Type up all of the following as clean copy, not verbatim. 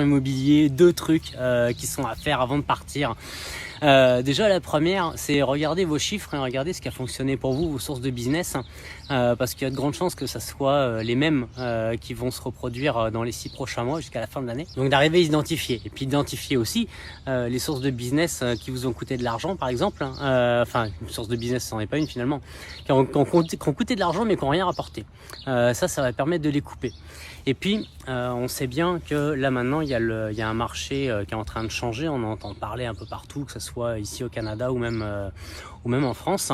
Immobilier, 2 trucs qui sont à faire avant de partir. Déjà la première, c'est regarder vos chiffres et regarder ce qui a fonctionné pour vous, vos sources de business, parce qu'il y a de grandes chances que ça soit les mêmes qui vont se reproduire dans les 6 prochains mois jusqu'à la fin de l'année. Donc d'arriver à identifier, et puis identifier aussi les sources de business qui vous ont coûté de l'argent par exemple, enfin une source de business c'en est pas une finalement, qui ont coûté de l'argent mais qui n'ont rien rapporté. Ça va permettre de les couper. Et puis on sait bien que là maintenant il y a un marché qui est en train de changer, on en entend parler un peu partout, que ce soit ici au Canada ou même en France,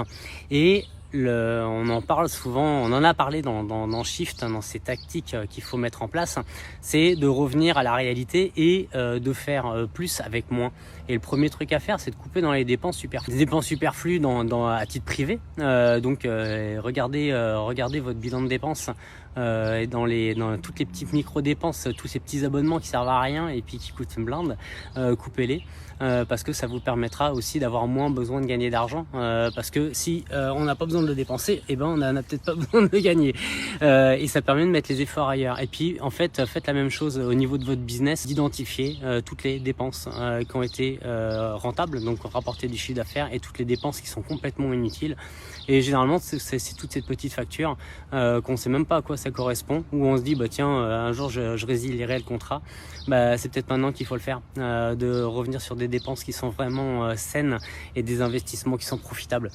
et on en parle souvent, on en a parlé dans Shift, dans ces tactiques qu'il faut mettre en place, c'est de revenir à la réalité et de faire plus avec moins. Et le premier truc à faire, c'est de couper dans les dépenses superflues. Des dépenses superflues à titre privé, donc regardez votre bilan de dépenses et dans toutes les petites micro-dépenses, tous ces petits abonnements qui servent à rien et puis qui coûtent une blinde, coupez-les. Parce que ça vous permettra aussi d'avoir moins besoin de gagner d'argent, parce que si on n'a pas besoin de le dépenser, et ben on n'a peut-être pas besoin de le gagner, et ça permet de mettre les efforts ailleurs. Et puis en fait faites la même chose au niveau de votre business, d'identifier toutes les dépenses qui ont été rentables, donc rapporter du chiffre d'affaires, et toutes les dépenses qui sont complètement inutiles. Et généralement c'est toutes ces petites factures qu'on sait même pas à quoi ça correspond, où on se dit bah tiens un jour je résilierai le contrat, bah c'est peut-être maintenant qu'il faut le faire, de revenir sur des dépenses qui sont vraiment saines et des investissements qui sont profitables.